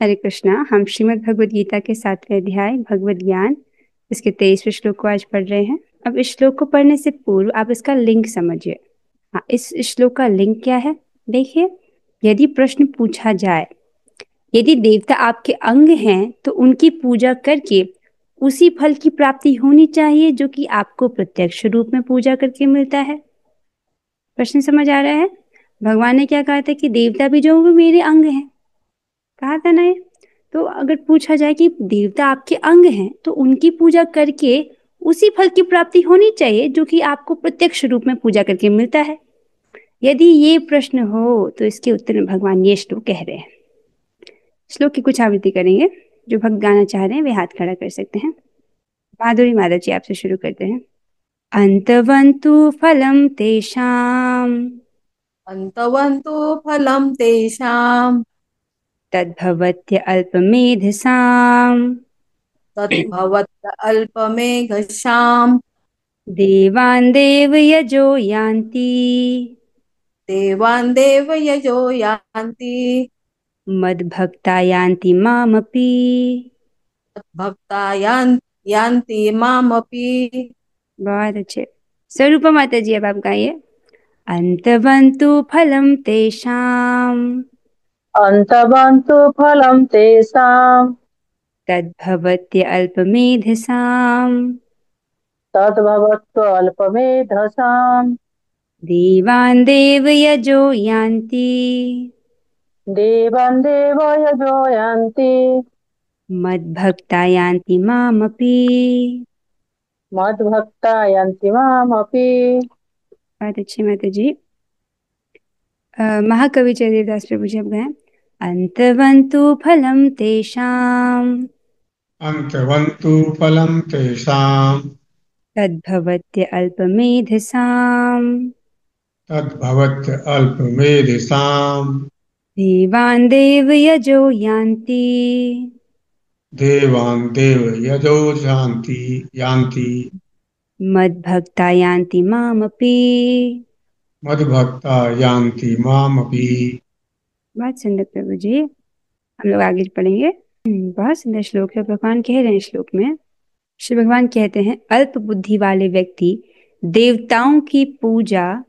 हरे कृष्णा। हम श्रीमद् भगवद गीता के 7वें अध्याय भगवद ज्ञान इसके 23वें श्लोक को आज पढ़ रहे हैं। अब इस श्लोक को पढ़ने से पूर्व आप इसका लिंक समझिए। हाँ, इस श्लोक का लिंक क्या है देखिए। यदि प्रश्न पूछा जाए, यदि देवता आपके अंग हैं तो उनकी पूजा करके उसी फल की प्राप्ति होनी चाहिए जो कि आपको प्रत्यक्ष रूप में पूजा करके मिलता है। प्रश्न समझ आ रहा है? भगवान ने क्या कहा था कि देवता भी जो वो मेरे अंग हैं, कहा था ना ये। तो अगर पूछा जाए कि देवता आपके अंग हैं तो उनकी पूजा करके उसी फल की प्राप्ति होनी चाहिए जो कि आपको प्रत्यक्ष रूप में पूजा करके मिलता है। यदि ये प्रश्न हो तो इसके उत्तर में भगवान ये श्लोक कह रहे हैं। श्लोक की कुछ आवृत्ति करेंगे। जो भक्त गाना चाह रहे हैं वे हाथ खड़ा कर सकते हैं। माधुरी माधव जी आपसे शुरू करते हैं। अंतवन्तु फलम तेषाम अन्तवन्तु फलं तेषां तद्भवत्य अल्पमेधसाम तद्भवत् अल्पमेघसां देवान् देवयजो यान्ति देवान् देवयजो यान्ति मद्भक्ता यान्ति मामपि। भक्ता यान्ति मामपि। बहुत अच्छे। स्वरूपा माता जी अब आप गाइए। अंतवन्तु फलम तेषाम अन्तवन्तु फलं तेषां तद्भवत्य अल्पमेधसाम तद्भवत्व अल्पमेधसाम् देवान् देवयजो यान्ति देवान् देवयजो यान्ति मद्भक्ता यान्ति मामपि। मद्भक्ता यान्ति मामपि। बहुत अच्छी माता जी। महाकवि जयदेवदास प्रभु जी अब गाएं। अंतवन्तु फलं तेषाम् अन्तवन्तु फलं तेषां तद्भवत्य अल्पमेधसाम् तद्भवत् अल्पमेधसाम् देवान् देवयजो यान्ति देवान् देवयजो यान्ति मद्भक्ता यान्ति मामपि। मद्भक्ता यान्ति मामपि। बहुत सुंदर प्रभु जी। हम लोग आगे पढ़ेंगे। बहुत सुंदर श्लोक है। भगवान कह रहे हैं श्लोक में, श्री भगवान कहते हैं अल्प बुद्धि वाले व्यक्ति देवताओं की पूजा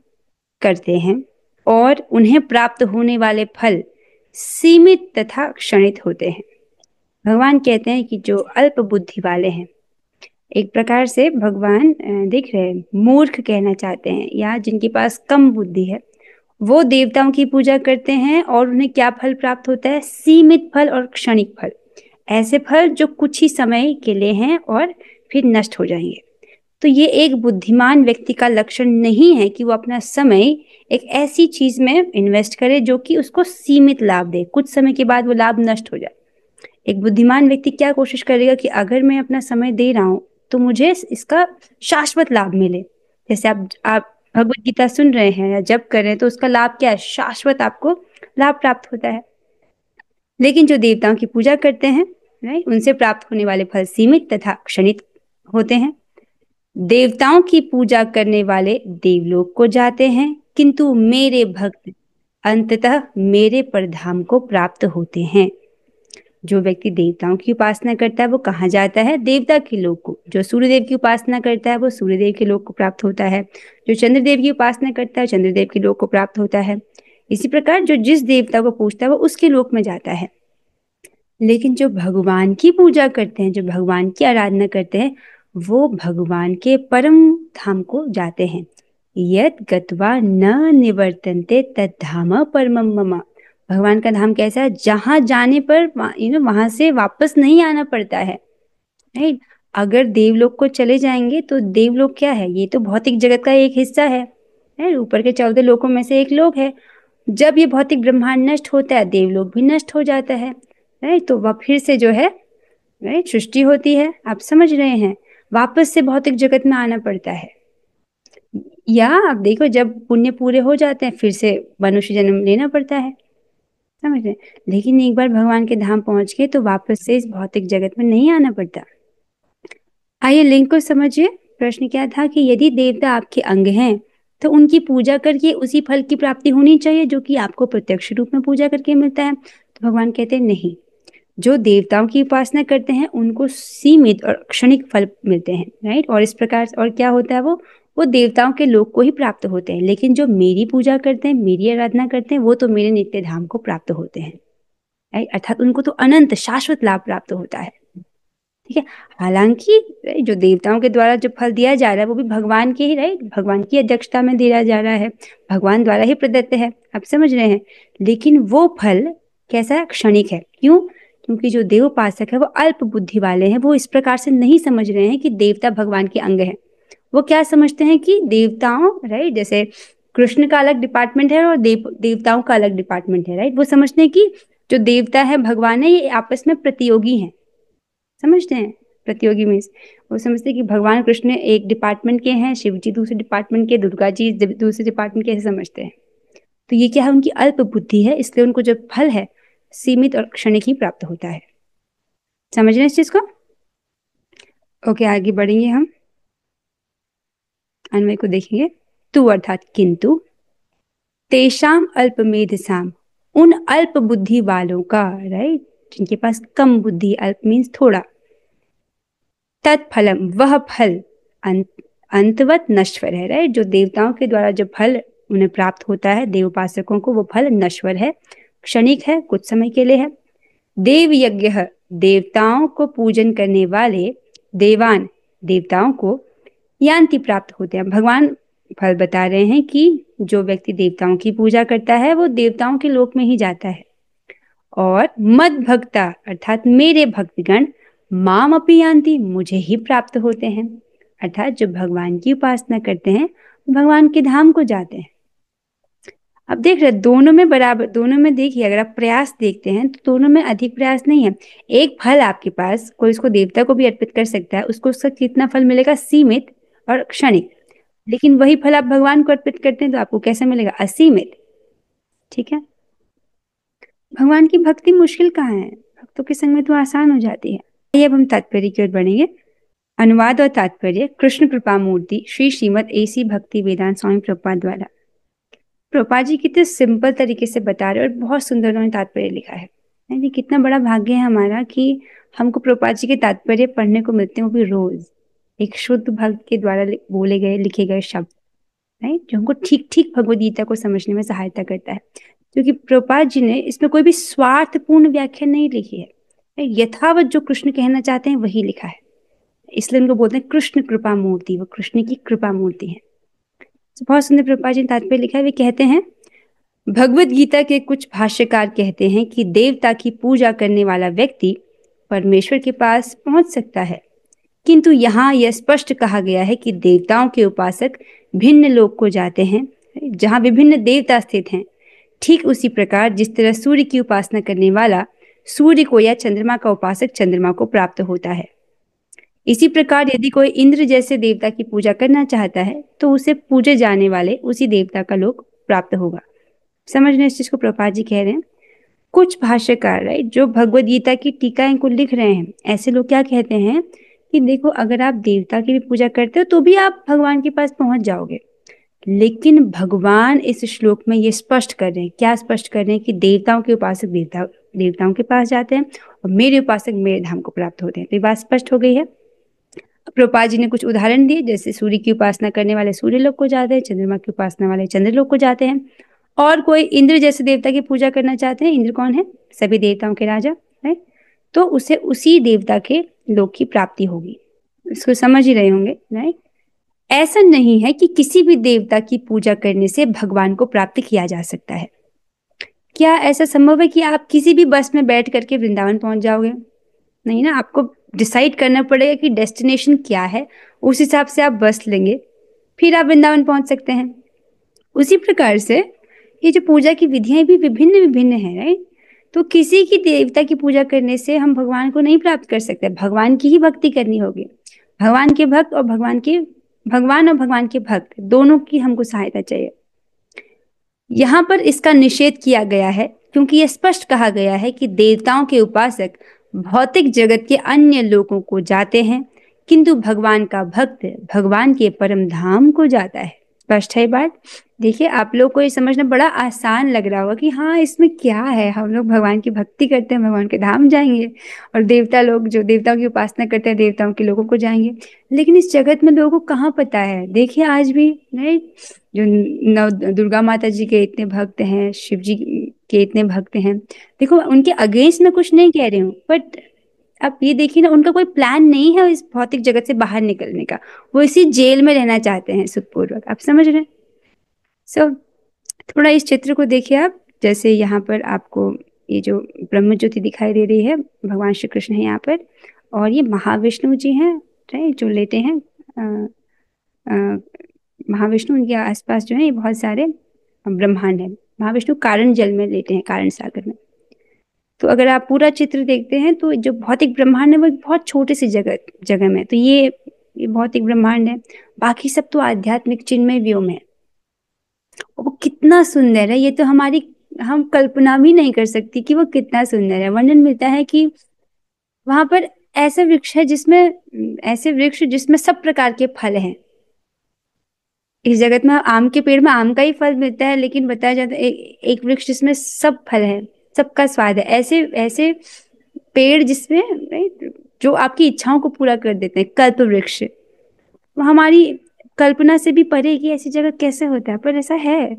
करते हैं और उन्हें प्राप्त होने वाले फल सीमित तथा क्षणित होते हैं। भगवान कहते हैं कि जो अल्प बुद्धि वाले हैं, एक प्रकार से भगवान दिख रहे हैं मूर्ख कहना चाहते हैं, या जिनके पास कम बुद्धि है, वो देवताओं की पूजा करते हैं और उन्हें क्या फल प्राप्त होता है? सीमित फल और क्षणिक फल। ऐसे फल जो कुछ ही समय के लिए हैं और फिर नष्ट हो जाएंगे। तो ये एक बुद्धिमान व्यक्ति का लक्षण नहीं है कि वो अपना समय एक ऐसी चीज में इन्वेस्ट करे जो कि उसको सीमित लाभ दे, कुछ समय के बाद वो लाभ नष्ट हो जाए। एक बुद्धिमान व्यक्ति क्या कोशिश करेगा कि अगर मैं अपना समय दे रहा हूं तो मुझे इसका शाश्वत लाभ मिले। जैसे आप भगवत गीता सुन रहे हैं या जप कर रहे हैं तो उसका लाभ क्या है? शाश्वत आपको लाभ प्राप्त होता है। लेकिन जो देवताओं की पूजा करते हैं, राइट, उनसे प्राप्त होने वाले फल सीमित तथा क्षणिक होते हैं। देवताओं की पूजा करने वाले देवलोक को जाते हैं, किंतु मेरे भक्त अंततः मेरे परधाम को प्राप्त होते हैं। जो व्यक्ति देवताओं की उपासना करता है वो कहाँ जाता है? देवता के लोक को। जो सूर्यदेव की उपासना करता है वो सूर्यदेव के लोक को प्राप्त होता है। जो चंद्रदेव की उपासना करता है चंद्रदेव के लोक को प्राप्त होता है। इसी प्रकार जो जिस देवता को पूजता है वो उसके लोक में जाता है। लेकिन जो भगवान की पूजा करते हैं, जो भगवान की आराधना करते हैं, वो भगवान के परम धाम को जाते हैं। यत् गत्वा न निवर्तन्ते तद्धाम परमम मम। भगवान का धाम कैसा है? जहां जाने पर वहां से वापस नहीं आना पड़ता है, राइट। अगर देवलोक को चले जाएंगे तो देवलोक क्या है? ये तो भौतिक जगत का एक हिस्सा है, ऊपर के 14 लोकों में से एक लोक है। जब ये भौतिक ब्रह्मांड नष्ट होता है देवलोक भी नष्ट हो जाता है, राइट। तो वह फिर से जो है, राइट, सृष्टि होती है। आप समझ रहे हैं? वापस से भौतिक जगत में आना पड़ता है। या आप देखो जब पुण्य पूरे हो जाते हैं फिर से मनुष्य जन्म लेना पड़ता है, समझ रहे हैं। लेकिन एक बार भगवान के धाम पहुंच गए तो वापस से इस भौतिक जगत में नहीं आना पड़ता। आइए लिंक को समझिए। प्रश्न क्या था कि यदि देवता आपके अंग हैं तो उनकी पूजा करके उसी फल की प्राप्ति होनी चाहिए जो कि आपको प्रत्यक्ष रूप में पूजा करके मिलता है। तो भगवान कहते हैं नहीं, जो देवताओं की उपासना करते हैं उनको सीमित और क्षणिक फल मिलते हैं, राइट। और इस प्रकार और क्या होता है, वो देवताओं के लोक को ही प्राप्त होते हैं, लेकिन जो मेरी पूजा करते हैं, मेरी आराधना करते हैं, वो तो मेरे नित्य धाम को प्राप्त होते हैं, राइट। अर्थात उनको तो अनंत शाश्वत लाभ प्राप्त होता है, ठीक है। हालांकि जो देवताओं के द्वारा जो फल दिया जा रहा है वो भी भगवान के ही, राइट, भगवान की अध्यक्षता में दिया जा रहा है, भगवान द्वारा ही प्रदत्त है, आप समझ रहे हैं। लेकिन वो फल कैसा है, क्षणिक है। क्यों? क्योंकि जो देव उपासक है वो अल्प बुद्धि वाले हैं, वो इस प्रकार से नहीं समझ रहे हैं कि देवता भगवान के अंग है। वो क्या समझते हैं कि देवताओं, राइट, जैसे कृष्ण का अलग डिपार्टमेंट है और देवताओं का अलग डिपार्टमेंट है, राइट। वो समझते हैं कि जो देवता है, भगवान है, ये आपस में प्रतियोगी हैं, समझते हैं। प्रतियोगी मीन्स वो समझते हैं कि भगवान कृष्ण एक डिपार्टमेंट के हैं, शिव जी दूसरे डिपार्टमेंट के, दुर्गा जी दूसरे डिपार्टमेंट के, ऐसे समझते हैं। तो ये क्या है, उनकी अल्प बुद्धि है, इसलिए उनको जो फल है सीमित और क्षणिक ही प्राप्त होता है। समझ रहे हैं इस चीज को? ओके, आगे बढ़ेंगे हम, अन्वय को देखेंगे। तू अर्थात किंतु, तेषाम अल्पमेधसाम, उन अल्प बुद्धि वालों का, राइट, जिनके पास कम बुद्धि, अल्प मीन्स थोड़ा, तत्फलम, वह फल अंतवत नश्वर है, राइट। जो देवताओं के द्वारा जो फल उन्हें प्राप्त होता है, देव उपासकों को, वो फल नश्वर है, क्षणिक है, कुछ समय के लिए है। देव यज्ञ, देवताओं को पूजन करने वाले देवान, देवताओं को यान्ति, प्राप्त होते हैं। भगवान फल बता रहे हैं कि जो व्यक्ति देवताओं की पूजा करता है वो देवताओं के लोक में ही जाता है। और मद भक्ता अर्थात मेरे भक्तगण माम अपि यान्ति, मुझे ही प्राप्त होते हैं। अर्थात जो भगवान की उपासना करते हैं भगवान के धाम को जाते हैं। अब देख रहे दोनों में बराबर, दोनों में देखिए, अगर आप प्रयास देखते हैं तो दोनों में अधिक प्रयास नहीं है। एक फल आपके पास, कोई इसको देवता को भी अर्पित कर सकता है, उसको उसका कितना फल मिलेगा, सीमित और क्षणिक। लेकिन वही फल आप भगवान को अर्पित करते हैं तो आपको कैसा मिलेगा, असीमित, ठीक है। भगवान की भक्ति मुश्किल कहाँ है, भक्तों के संग में तो आसान हो जाती है। आइए अब हम तात्पर्य की ओर बढ़ेंगे। अनुवाद और तात्पर्य कृष्ण कृपा मूर्ति श्री श्रीमद एसी भक्ति वेदांत स्वामी प्रभुपाद द्वारा। प्रभुपाद जी कितने सिंपल तरीके से बता रहे और बहुत सुंदर उन्होंने तात्पर्य लिखा है। ये कितना बड़ा भाग्य है हमारा कि हमको प्रभुपाद जी के तात्पर्य पढ़ने को मिलते हैं, वो भी रोज एक शुद्ध भक्त के द्वारा बोले गए, लिखे गए शब्द, राइट, जो हमको ठीक ठीक भगवद गीता को समझने में सहायता करता है। क्योंकि प्रभुपाद जी ने इसमें कोई भी स्वार्थपूर्ण व्याख्या नहीं लिखी है, यथावत जो कृष्ण कहना चाहते हैं वही लिखा है, इसलिए उनको बोलते हैं कृष्ण कृपा मूर्ति, वो कृष्ण की कृपा मूर्ति है। तो बहुत सुंदर प्रभुपाद जी ने तात्पर्य लिखा है। वे कहते हैं, भगवद गीता के कुछ भाष्यकार कहते हैं कि देवता की पूजा करने वाला व्यक्ति परमेश्वर के पास पहुंच सकता है, किंतु यहाँ यह स्पष्ट कहा गया है कि देवताओं के उपासक भिन्न लोक को जाते हैं जहाँ विभिन्न देवता स्थित हैं। ठीक उसी प्रकार जिस तरह सूर्य की उपासना करने वाला सूर्य को या चंद्रमा का उपासक चंद्रमा को प्राप्त होता है, इसी प्रकार यदि कोई इंद्र जैसे देवता की पूजा करना चाहता है तो उसे पूजे जाने वाले उसी देवता का लोक प्राप्त होगा। समझ रहे हैं इस चीज को? प्रभुपाद जी कह रहे हैं कुछ भाष्यकार, राइट, जो भगवद गीता की टीकाएं को लिख रहे हैं, ऐसे लोग क्या कहते हैं कि देखो, अगर आप देवता की भी पूजा करते हो तो भी आप भगवान के पास पहुंच जाओगे। लेकिन भगवान इस श्लोक में ये स्पष्ट कर रहे हैं, क्या स्पष्ट कर रहे हैं कि देवताओं के उपासक देवताओं के पास जाते हैं और मेरे उपासक मेरे धाम को प्राप्त होते हैं। तो ये बात स्पष्ट हो गई है। प्रभुपाद जी ने कुछ उदाहरण दिए, जैसे सूर्य की उपासना करने वाले सूर्य लोक को जाते हैं, चंद्रमा की उपासना वाले चंद्र लोक को जाते हैं, और कोई इंद्र जैसे देवता की पूजा करना चाहते हैं, इंद्र कौन है, सभी देवताओं के राजा है, तो उसे उसी देवता के लोक की प्राप्ति होगी। इसको समझ ही रहे होंगे, राइट। ऐसा नहीं है कि किसी भी देवता की पूजा करने से भगवान को प्राप्त किया जा सकता है। क्या ऐसा संभव है कि आप किसी भी बस में बैठ करके वृंदावन पहुंच जाओगे? नहीं ना, आपको डिसाइड करना पड़ेगा कि डेस्टिनेशन क्या है, उस हिसाब से आप बस लेंगे, फिर आप वृंदावन पहुंच सकते हैं। उसी प्रकार से ये जो पूजा की विधियां भी विभिन्न विभिन्न है, राइट। तो किसी की देवता की पूजा करने से हम भगवान को नहीं प्राप्त कर सकते, भगवान की ही भक्ति करनी होगी। भगवान के भक्त और भगवान के भक्त दोनों की हमको सहायता चाहिए। यहाँ पर इसका निषेध किया गया है क्योंकि यह स्पष्ट कहा गया है कि देवताओं के उपासक भौतिक जगत के अन्य लोगों को जाते हैं, किंतु भगवान का भक्त भगवान के परम धाम को जाता है। स्पष्ट है ये बात? देखिए, आप लोग को ये समझना बड़ा आसान लग रहा होगा कि हाँ, इसमें क्या है, हम लोग भगवान की भक्ति करते हैं, भगवान के धाम जाएंगे, और देवता लोग जो देवताओं की उपासना करते हैं, देवताओं के लोगों को जाएंगे। लेकिन इस जगत में लोगों को कहाँ पता है? देखिए आज भी नहीं, जो नव दुर्गा माता जी के इतने भक्त हैं, शिव जी के इतने भक्त हैं, देखो उनके अगेंस्ट मैं कुछ नहीं कह रही हूँ, बट अब ये देखिए ना, उनका कोई प्लान नहीं है इस भौतिक जगत से बाहर निकलने का। वो इसी जेल में रहना चाहते हैं सुखपूर्वक। आप समझ रहे हैं? सो थोड़ा इस चित्र को देखिए आप। जैसे यहाँ पर आपको ये जो ब्रह्म ज्योति दिखाई दे रही है, भगवान श्री कृष्ण है यहाँ पर, और ये महाविष्णु जी हैं, राइट, जो लेटे हैं। महाविष्णु, उनके आसपास जो है ये बहुत सारे ब्रह्मांड है। महाविष्णु कारण जल में लेटे हैं, कारण सागर में। तो अगर आप पूरा चित्र देखते हैं तो जो भौतिक ब्रह्मांड है वो एक बहुत छोटे सी जगह में, तो ये भौतिक ब्रह्मांड है। बाकी सब तो आध्यात्मिक चिन्मय व्योम है। वो कितना सुंदर है, ये तो हम कल्पना भी नहीं कर सकती कि वो कितना सुंदर है। वर्णन मिलता है कि वहां पर ऐसे वृक्ष जिसमें सब प्रकार के फल हैं। इस जगत में आम के पेड़ में आम का ही फल मिलता है, लेकिन बताया जाता है एक वृक्ष जिसमें सब फल है, सबका स्वाद है। ऐसे ऐसे पेड़ जिसमें, राइट, जो आपकी इच्छाओं को पूरा कर देते हैं, कल्प वृक्ष। वो हमारी कल्पना से भी परे कि ऐसी जगह कैसे होता है, पर ऐसा है।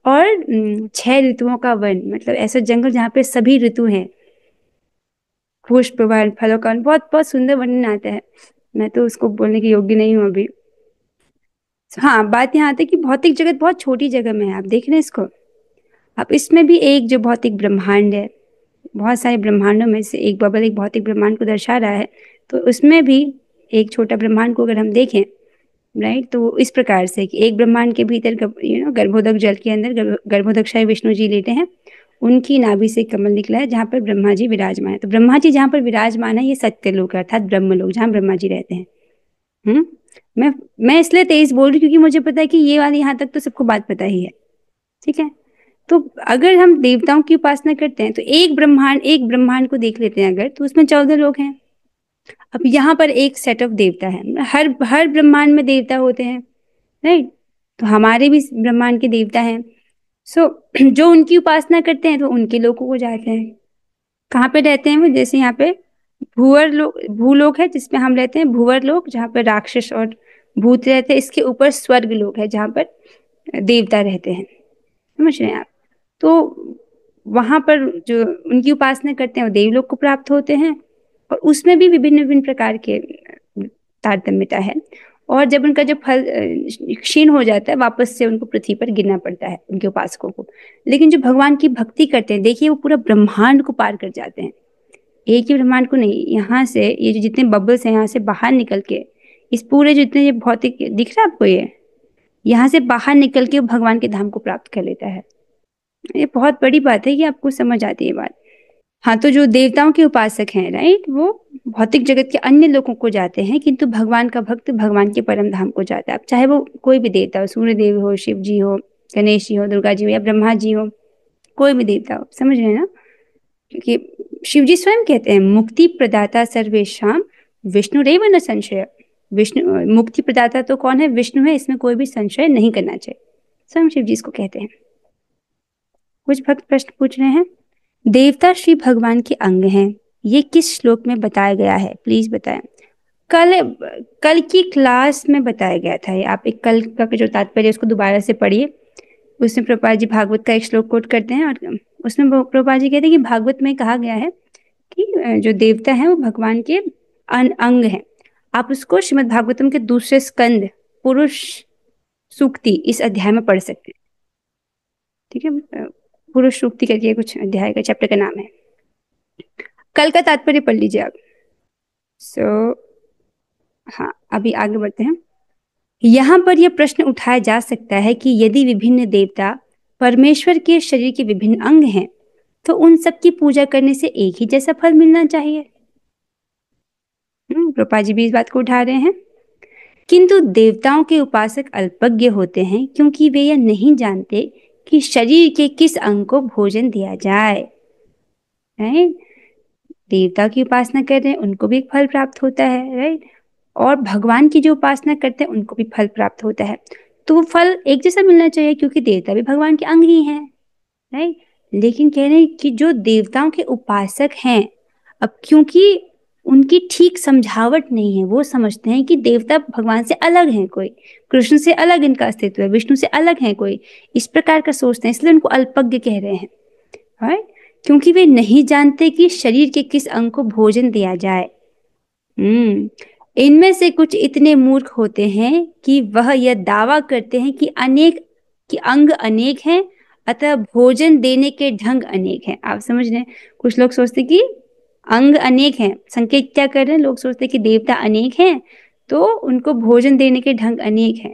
और 6 ऋतुओं का वन, मतलब ऐसा जंगल जहाँ पे सभी ऋतु हैं, पुष्प वन, फलों का वन, बहुत बहुत सुंदर वर्णन आता है। मैं तो उसको बोलने के योग्य नहीं हूँ अभी। हाँ, बात यहाँ आती है कि भौतिक जगत बहुत छोटी जगह में है। आप देख रहे हैं इसको। अब इसमें भी एक जो भौतिक ब्रह्मांड है, बहुत सारे ब्रह्मांडों में से एक बबल एक भौतिक ब्रह्मांड को दर्शा रहा है। तो उसमें भी एक छोटा ब्रह्मांड को अगर हम देखें, राइट, तो इस प्रकार से कि एक ब्रह्मांड के भीतर गर्भोदक जल के अंदर गर्भोदकशाही विष्णु जी लेटे हैं। उनकी नाभि से कमल निकला है जहाँ पर ब्रह्मा जी विराजमान है। तो ब्रह्मा जी जहाँ पर विराजमान है ये सत्य लोक है, अर्थात ब्रह्म लोक, जहाँ ब्रह्मा जी रहते हैं। मैं इसलिए तेज बोल रही क्योंकि मुझे पता है कि ये वाली यहाँ तक तो सबको बात पता ही है। ठीक है, तो अगर हम देवताओं की उपासना करते हैं तो एक ब्रह्मांड को देख लेते हैं अगर, तो उसमें 14 लोग हैं। अब यहाँ पर एक सेट ऑफ देवता है, हर ब्रह्मांड में देवता होते हैं, राइट। तो हमारे भी ब्रह्मांड के देवता हैं। सो जो उनकी उपासना करते हैं तो उनके लोगों को जाते हैं। कहाँ पे रहते हैं वो? जैसे यहाँ पे भूलोक है जिसमें हम रहते हैं, भूवर लोक जहाँ पर राक्षस और भूत रहते हैं। इसके ऊपर स्वर्ग लोक है जहाँ पर देवता रहते हैं। समझ रहे हैं आप? तो वहां पर जो उनकी उपासना करते हैं वो देवलोक को प्राप्त होते हैं, और उसमें भी विभिन्न विभिन्न प्रकार के तारतम्यता है। और जब उनका जो फल क्षीण हो जाता है, वापस से उनको पृथ्वी पर गिरना पड़ता है उनके उपासकों को। लेकिन जो भगवान की भक्ति करते हैं, देखिए वो पूरा ब्रह्मांड को पार कर जाते हैं। एक ही ब्रह्मांड को नहीं, यहाँ से ये जो जितने बबल्स हैं यहाँ से बाहर निकल के इस पूरे जितने ये भौतिक दिख रहा है आपको, ये यहाँ से बाहर निकल के भगवान के धाम को प्राप्त कर लेता है। ये बहुत बड़ी बात है कि आपको समझ आती है बात। हाँ, तो जो देवताओं के उपासक हैं, राइट, वो भौतिक जगत के अन्य लोगों को जाते हैं, किंतु भगवान का भक्त भगवान के परम धाम को जाता है। अब चाहे वो कोई भी देवता हो, सूर्य देव हो, शिव जी हो, गणेश जी हो, दुर्गा जी हो, या ब्रह्मा जी हो, कोई भी देवता हो। समझ रहे हैं ना? क्योंकि शिव जी स्वयं कहते हैं मुक्ति प्रदाता सर्वेशाम विष्णु रेव न संशय। विष्णु मुक्ति प्रदाता तो कौन है? विष्णु है, इसमें कोई भी संशय नहीं करना चाहिए। स्वयं शिव जी इसको कहते हैं। कुछ भक्त प्रश्न पूछ रहे हैं। देवता श्री भगवान के अंग हैं, ये किस श्लोक में बताया गया है? प्लीज बताएं। कल की क्लास में बताया गया था ये। आप एक कल का जो तात्पर्य उसको दोबारा से पढ़िए। उसमें प्रभुपाद जी भागवत का एक श्लोक कोट करते हैं, और उसमें प्रभुपाद जी कहते हैं कि भागवत में कहा गया है कि जो देवता है वो भगवान के अंग हैं। आप उसको श्रीमद् भागवतम के दूसरे स्कंद पुरुष सूक्ति इस अध्याय में पढ़ सकते हैं। ठीक है, पुरुष सूक्ति करके कुछ अध्याय का चैप्टर का नाम है। कल का तात्पर्य पढ़ लीजिए आप। हाँ, अभी आगे बढ़ते हैं। यहाँ पर यह प्रश्न उठाया जा सकता है कि यदि विभिन्न देवता परमेश्वर के शरीर के विभिन्न अंग हैं, तो उन सब की पूजा करने से एक ही जैसा फल मिलना चाहिए। प्रभुपाद जी भी इस बात को उठा रहे हैं। किंतु देवताओं के उपासक अल्पज्ञ होते हैं, क्योंकि वे यह नहीं जानते कि शरीर के किस अंग को भोजन दिया जाए। राइट, देवता की उपासना कर रहे हैं उनको भी एक फल प्राप्त होता है, राइट, और भगवान की जो उपासना करते हैं उनको भी फल प्राप्त होता है। तो वो फल एक जैसा मिलना चाहिए, क्योंकि देवता भी भगवान के अंग ही हैं, राइट। लेकिन कह रहे हैं कि जो देवताओं के उपासक हैं, अब क्योंकि उनकी ठीक समझावट नहीं है, वो समझते हैं कि देवता भगवान से अलग हैं, कोई कृष्ण से अलग इनका अस्तित्व है, विष्णु से अलग है कोई, इस प्रकार का सोचते हैं, इसलिए उनको अल्पज्ञ कह रहे हैं, राइट। क्योंकि वे नहीं जानते कि शरीर के किस अंग को भोजन दिया जाए। इनमें से कुछ इतने मूर्ख होते हैं कि वह यह दावा करते हैं कि अंग अनेक हैं, अतः भोजन देने के ढंग अनेक हैं। आप समझ रहे हैं, कुछ लोग सोचते कि अंग अनेक हैं, संकेत क्या कर रहे हैं, लोग सोचते हैं कि देवता अनेक हैं तो उनको भोजन देने के ढंग अनेक हैं।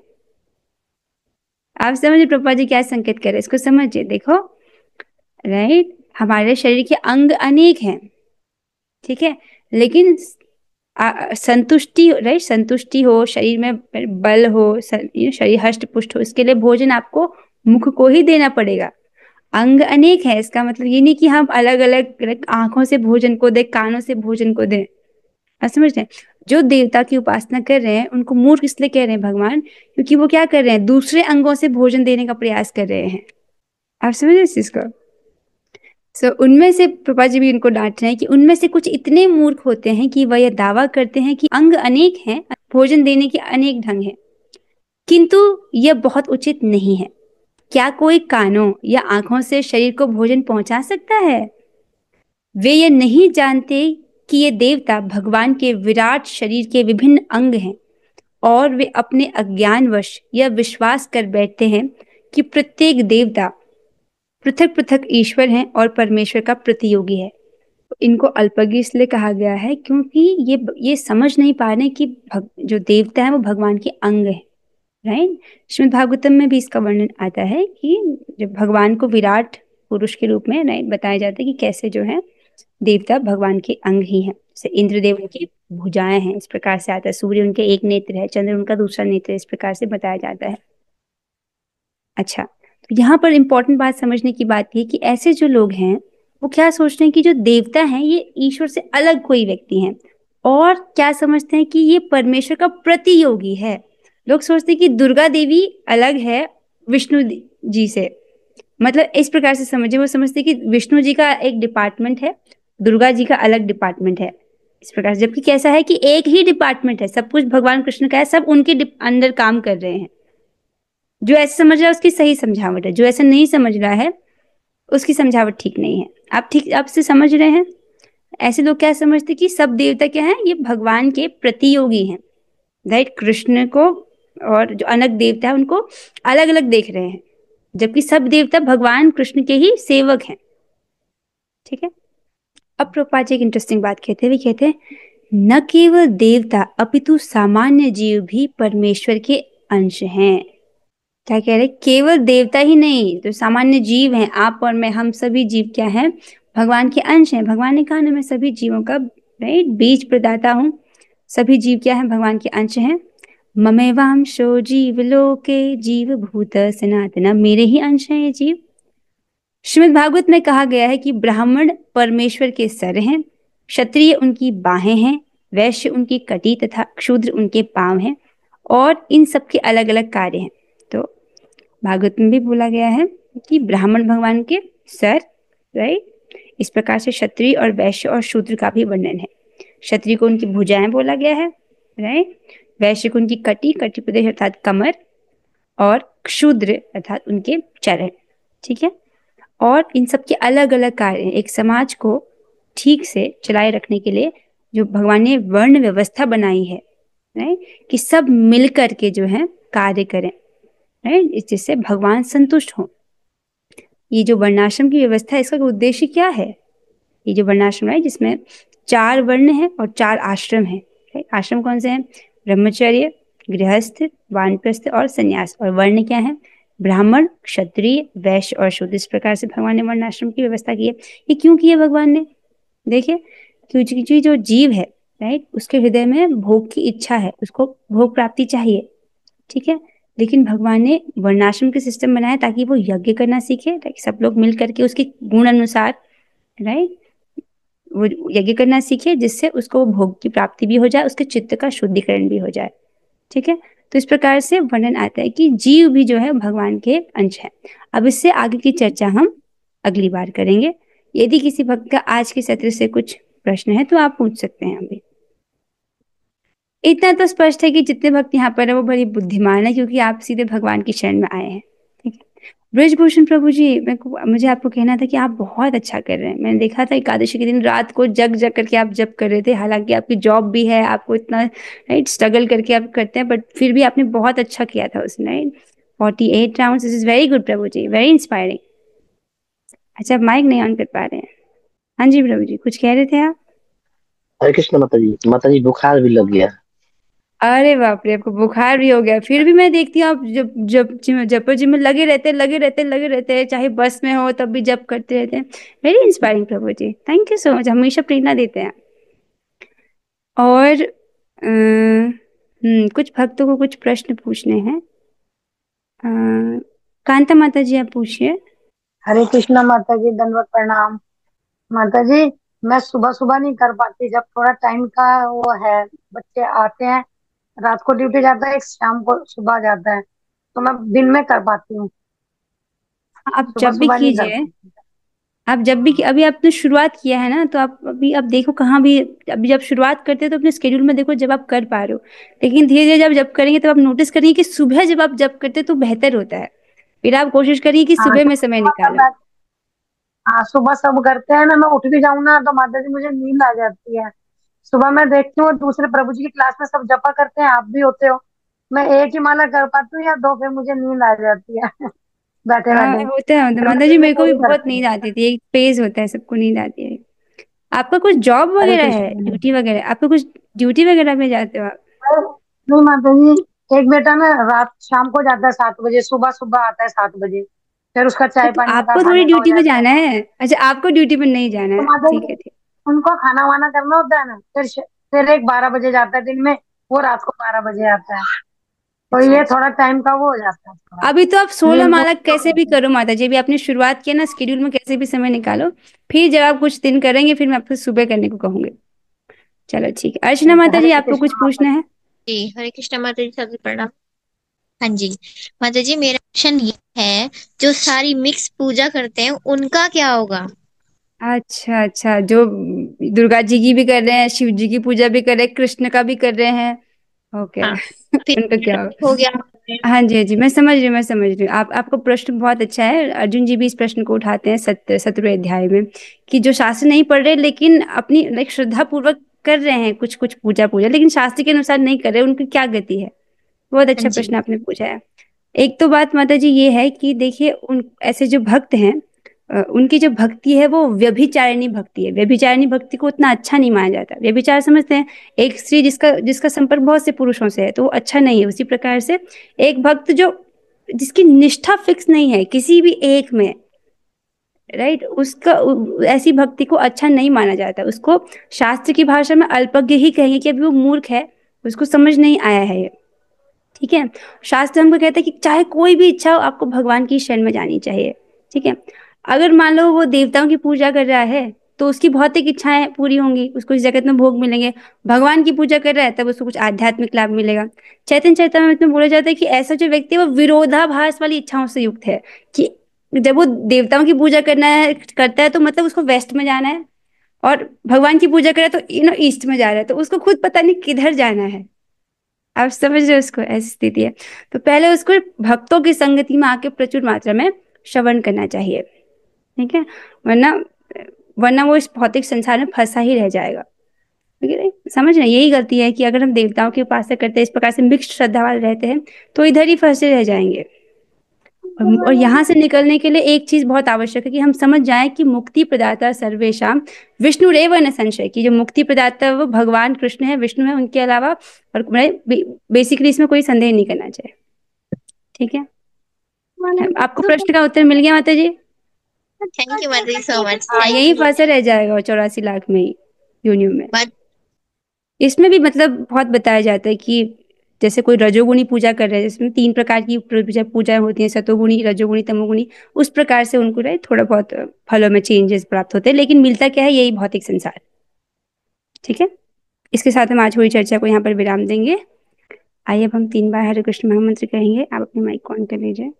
आप समझिए प्रभुपाद जी क्या संकेत कर रहे हैं, इसको समझिए, देखो, राइट। हमारे शरीर के अंग अनेक हैं, ठीक है, लेकिन संतुष्टि, राइट, संतुष्टि हो, शरीर में बल हो, शरीर हष्ट पुष्ट हो, इसके लिए भोजन आपको मुख को ही देना पड़ेगा। अंग अनेक है, इसका मतलब ये नहीं कि हम अलग अलग आंखों से भोजन को दें, कानों से भोजन को दें। आप समझ रहे हैं, जो देवता की उपासना कर रहे हैं उनको मूर्ख इसलिए कह रहे हैं भगवान, क्योंकि वो क्या कर रहे हैं, दूसरे अंगों से भोजन देने का प्रयास कर रहे हैं। आप समझ रहे हैं इस चीज को। उनमें से प्रभुपाद जी भी इनको डांट रहे हैं कि उनमें से कुछ इतने मूर्ख होते हैं कि वह यह दावा करते हैं कि अंग अनेक हैं, भोजन देने के अनेक ढंग हैं, किंतु यह बहुत उचित नहीं है। क्या कोई कानों या आंखों से शरीर को भोजन पहुंचा सकता है? वे यह नहीं जानते कि ये देवता भगवान के विराट शरीर के विभिन्न अंग हैं, और वे अपने अज्ञानवश यह विश्वास कर बैठते हैं कि प्रत्येक देवता पृथक पृथक ईश्वर हैं और परमेश्वर का प्रतियोगी है। इनको अल्पज्ञ इसलिए कहा गया है क्योंकि ये समझ नहीं पा रहे कि जो देवता है वो भगवान के अंग है, राइट। श्रीमद् भागवतम में भी इसका वर्णन आता है कि जब भगवान को विराट पुरुष के रूप में, राइट, बताया जाता है कि कैसे जो है देवता भगवान के अंग ही हैं। जैसे इंद्रदेव उनकी भुजाएं हैं, इस प्रकार से आता है, सूर्य उनके एक नेत्र है, चंद्र उनका दूसरा नेत्र है, इस प्रकार से बताया जाता है। अच्छा, तो यहाँ पर इंपॉर्टेंट बात समझने की बात ये कि ऐसे जो लोग हैं वो क्या सोचते हैं कि जो देवता हैं ये ईश्वर से अलग कोई व्यक्ति हैं, और क्या समझते हैं कि ये परमेश्वर का प्रतियोगी है। लोग सोचते हैं कि दुर्गा देवी अलग है विष्णु जी से, मतलब इस प्रकार से समझे, वो समझते हैं कि विष्णु जी का एक डिपार्टमेंट है, दुर्गा जी का अलग डिपार्टमेंट है, इस प्रकार से। जबकि कैसा है कि एक ही डिपार्टमेंट है, सब कुछ भगवान कृष्ण का है, सब उनके अंडर काम कर रहे हैं। जो ऐसा समझ रहा है उसकी सही समझावट है, जो ऐसा नहीं समझ रहा है उसकी समझावट ठीक नहीं है। आप ठीक आपसे समझ रहे हैं। ऐसे लोग क्या समझते कि सब देवता क्या है, ये भगवान के प्रतियोगी हैं, राइट। कृष्ण को और जो अनक देवता है उनको अलग अलग देख रहे हैं, जबकि सब देवता भगवान कृष्ण के ही सेवक हैं, ठीक है। अब प्रभुपाद जी एक इंटरेस्टिंग बात कहते हैं, वे कहते हैं न केवल देवता अपितु सामान्य जीव भी परमेश्वर के अंश हैं। क्या कह रहे, केवल देवता ही नहीं, तो सामान्य जीव हैं, आप और मैं, हम सभी जीव क्या हैं, भगवान के अंश हैं। भगवान ने कहा ना मैं सभी जीवों का, राइट, बीज प्रदाता हूं। सभी जीव क्या हैं, भगवान के अंश हैं। ममेवांशो जीव लोके जीव भूत सनातन, मेरे ही अंश हैं ये जीव। श्रीमद् भागवत में कहा गया है कि ब्राह्मण परमेश्वर के सर हैं, क्षत्रिय उनकी बाहें हैं, वैश्य उनकी कटी तथा क्षूद्र उनके पांव हैं, और इन सबके अलग अलग कार्य हैं। तो भागवत में भी बोला गया है कि ब्राह्मण भगवान के सर, राइट, इस प्रकार से क्षत्रिय और वैश्य और शूद्र का भी वर्णन है। क्षत्रिय को उनकी भुजाएं बोला गया है, राइट, वैश्य को उनकी कटी प्रदेश अर्थात कमर, और क्षूद्र अर्थात उनके चरण, ठीक है। और इन सब के अलग अलग कार्य हैं। एक समाज को ठीक से चलाए रखने के लिए जो भगवान ने वर्ण व्यवस्था बनाई है, राइट, कि सब मिलकर के जो है कार्य करें, राइट, जिससे भगवान संतुष्ट हो। ये जो वर्णाश्रम की व्यवस्था है इसका उद्देश्य क्या है, ये जो वर्णाश्रम है जिसमें 4 वर्ण है और 4 आश्रम है। आश्रम कौन से हैं, ब्रह्मचर्य, गृहस्थ, वानप्रस्थ और सन्यास। और वर्ण क्या है, ब्राह्मण, क्षत्रिय, वैश्य और शूद्र। इस प्रकार से भगवान ने वर्णाश्रम की व्यवस्था की है। ये क्यों की है भगवान ने, देखिए, क्योंकि जो जीव है, राइट, उसके हृदय में भोग की इच्छा है, उसको भोग प्राप्ति चाहिए, ठीक है। लेकिन भगवान ने वर्णाश्रम के सिस्टम बनाया ताकि वो यज्ञ करना सीखे, ताकि सब लोग मिल करके उसके गुण अनुसार, राइट, वो यज्ञ करना सीखे, जिससे उसको भोग की प्राप्ति भी हो जाए, उसके चित्त का शुद्धिकरण भी हो जाए, ठीक है। तो इस प्रकार से वर्णन आता है कि जीव भी जो है भगवान के अंश है। अब इससे आगे की चर्चा हम अगली बार करेंगे। यदि किसी भक्त का आज के सत्र से कुछ प्रश्न है तो आप पूछ सकते हैं अभी। इतना तो स्पष्ट है कि जितने भक्त यहाँ पर है वो बड़ी बुद्धिमान है, क्योंकि आप सीधे भगवान की शरण में आए हैं। ठीक है, ब्रजभूषण प्रभु जी, मुझे आपको कहना था कि आप बहुत अच्छा कर रहे हैं। मैंने देखा था एकादशी के दिन रात को जग जग करके आप जप कर रहे थे, हालांकि आपकी जॉब भी है, आपको इतना राइट स्ट्रगल करके आप करते हैं, बट फिर भी आपने बहुत अच्छा किया था उसमें, right. 48 rounds, this is very good Prabhu ji, very inspiring. अच्छा, आप माइक नहीं ऑन कर पा रहे हैं। हाँ जी प्रभु जी, कुछ कह रहे थे आप? हरे कृष्ण माता जी बुखार भी लग गया। अरे बाप रे, आपको बुखार भी हो गया। फिर भी मैं देखती हूँ आप जब जब जिम में लगे रहते हैं, चाहे बस में हो तब भी जब करते रहते हैं। Very inspiring Prabhu ji, thank you so much, हमेशा प्रेरणा देते हैं। और कुछ भक्तों को कुछ प्रश्न पूछने हैं। कांता माता जी, आप पूछिए। हरे कृष्णा माता जी, दंडवत प्रणाम। माता जी, मैं सुबह सुबह नहीं कर पाती, जब थोड़ा टाइम का वो है, बच्चे आते हैं, रात को ड्यूटी जाता है, एक शाम को सुबह जाता है, तो मैं दिन में कर पाती हूँ, आप सुबह जब भी सुबह नहीं कर कीजिए, पाती। आप जब भी, अभी आपने शुरुआत किया है ना, तो आप अभी आप देखो कहाँ भी, अभी जब शुरुआत करते हैं तो अपने स्केड्यूल में देखो जब आप कर पा रहे हो। लेकिन धीरे धीरे जब करेंगे तो आप नोटिस करेंगे कि सुबह जब आप जब करते हैं तो बेहतर होता है। फिर आप कोशिश करिए कि हाँ, सुबह तो में समय सुबह सब निकालें। हाँ, सुबह सब करते हैं ना, मैं उठ भी जाऊँ ना तो माता जी मुझे नींद आ जाती है। सुबह मैं देखती हूँ दूसरे प्रभु जी की क्लास में सब जपा करते हैं, आप भी होते हो, मैं एक ही माला कर पाती हूँ या दो, फिर मुझे नींद आ जाती है बैठे हाँ, बैठे, होता है, फिर मैं माता जी दिन में मेरे को भी नहीं बहुत करती। नींद आती थी, एक फेज होता है, सबको नींद आती है। आपका कुछ जॉब हरे वगैरह है, कृष्ण। ड्यूटी वगैरह, आपका कुछ ड्यूटी वगैरह में जाते हो आप? नहीं माता जी, एक बेटा ना रात शाम को जाता है 7 बजे, सुबह सुबह आता है 7 बजे, फिर उसका अच्छा, चाय तो पानी का आपको थोड़ी खाने का हो ड्यूटी पे जाता है। जाना है। अच्छा, आपको ड्यूटी पे नहीं जाना तो है, माता ठीक जी है ठीक। उनको खाना वाना करना होता है ना, फिर एक 12 बजे जाता है दिन में, वो रात को 12 बजे आता है, तो अच्छा ये अच्छा, थोड़ा टाइम का वो हो जाता है थोड़ा। अभी तो आप 16 नींद माला पूरी कैसे भी होती है। करो माता जी, अभी आपने शुरुआत किया ना, स्केड्यूल में कैसे भी समय निकालो। फिर जब आप कुछ दिन करेंगे फिर मैं आपको सुबह करने को कहूंगी। चलो ठीक है, अर्चना ठीक है, माता जी, हरे आपको कुछ कृष्ण माता पूछना जी। है? जी हरे कृष्ण माता जी, सबसे प्रणाम। हाँ जी माता जी, मेरा क्वेश्चन ये है, जो सारी मिक्स पूजा करते हैं उनका क्या होगा? अच्छा अच्छा, जो दुर्गा जी की भी कर रहे हैं, शिव जी की पूजा भी कर रहे हैं, कृष्ण का भी कर रहे हैं, ओके हाँ, फिर उनका क्या होगा? हो गया। हाँ जी हाँ जी, मैं समझ रही हूँ, मैं समझ रही हूँ। आपका प्रश्न बहुत अच्छा है। अर्जुन जी भी इस प्रश्न को उठाते हैं 17वें अध्याय में, कि जो शास्त्र नहीं पढ़ रहे लेकिन अपनी लाइक श्रद्धा पूर्वक कर रहे हैं कुछ कुछ पूजा पूजा, लेकिन शास्त्र के अनुसार नहीं कर रहे, उनकी क्या गति है। बहुत हाँ अच्छा जी। प्रश्न आपने पूछा है। एक तो बात माता जी ये है कि देखिए, उन ऐसे जो भक्त हैं, उनकी जो भक्ति है वो व्यभिचारिणी भक्ति है। व्यभिचारिणी भक्ति को उतना अच्छा नहीं माना जाता। व्यभिचार समझते हैं, एक स्त्री जिसका जिसका संपर्क बहुत से पुरुषों से है, तो वो अच्छा नहीं है। उसी प्रकार से एक भक्त जो जिसकी निष्ठा फिक्स नहीं है किसी भी एक में, राइट, उसका ऐसी भक्ति को अच्छा नहीं माना जाता। उसको शास्त्र की भाषा में अल्पज्ञ ही कहेंगे, कि अभी वो मूर्ख है, उसको समझ नहीं आया है ये। ठीक है, शास्त्र हमको कहता है कि चाहे कोई भी इच्छा हो, आपको भगवान की शरण में जानी चाहिए। ठीक है, अगर मान लो वो देवताओं की पूजा कर रहा है तो उसकी भौतिक इच्छाएं पूरी होंगी, उसको इस जगत में भोग मिलेंगे। भगवान की पूजा कर रहा है तब उसको कुछ आध्यात्मिक लाभ मिलेगा। चैतन्य चरितमृत में बोला जाता है कि ऐसा जो व्यक्ति है वो विरोधाभास वाली इच्छाओं से युक्त है, कि जब वो देवताओं की पूजा करता है तो मतलब उसको वेस्ट में जाना है, और भगवान की पूजा करे तो ईस्ट में जा रहा है, तो उसको खुद पता नहीं किधर जाना है। आप समझ रहे हो, उसको ऐसी स्थिति है। तो पहले उसको भक्तों की संगति में आके प्रचुर मात्रा में श्रवण करना चाहिए। ठीक है, वरना वरना वो इस भौतिक संसार में फंसा ही रह जाएगा। ठीक है, समझ रहे, यही गलती है कि अगर हम देवताओं की उपासना करते हैं, इस प्रकार से मिक्स्ड श्रद्धा वाले रहते हैं, तो इधर ही फंसे रह जाएंगे। और यहाँ से निकलने के लिए एक चीज बहुत आवश्यक है कि हम समझ जाएं कि मुक्ति प्रदाता सर्वेशाम विष्णुरेव न संशय, की जो मुक्ति प्रदाता है वो भगवान कृष्ण है, विष्णु है, उनके अलावा और बेसिकली इसमें कोई संदेह नहीं करना चाहिए। ठीक है, आपको प्रश्न का उत्तर मिल गया माता जी? थैंक यू माता जी, सो मच, हाँ, थैंक यही यू। फंसा रह जाएगा 84 लाख में ही, यूनियन में। बात इसमें भी मतलब बहुत बताया जाता है कि जैसे कोई रजोगुणी पूजा कर रहे हैं, जिसमें 3 प्रकार की पूजा होती है, सतोगुणी, रजोगुणी, तमोगुणी, उस प्रकार से उनको थोड़ा बहुत फलों में चेंजेस प्राप्त होते हैं, लेकिन मिलता क्या है, यही भौतिक संसार। ठीक है, इसके साथ हम आज हुई चर्चा को यहाँ पर विराम देंगे। आइए अब हम 3 बार हरे कृष्ण महामंत्र कहेंगे। आप अपने माइक ऑन कर लीजिए।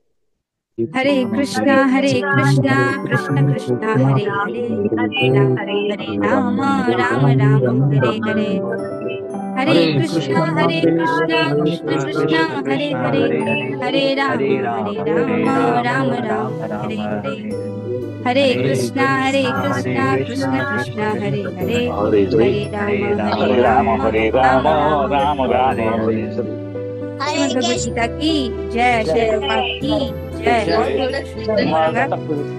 हरे कृष्णा कृष्ण कृष्णा हरे हरे, हरे राम राम राम हरे हरे। हरे कृष्णा कृष्ण कृष्णा हरे हरे, हरे राम राम राम हरे हरे। हरे कृष्णा कृष्ण कृष्णा हरे हरे, हरे राम राम राम हरे हरे। श्रीमद् भगवद गीता की जय, श्री प्रभुपाद की जय।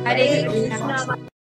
हरे कृष्णा।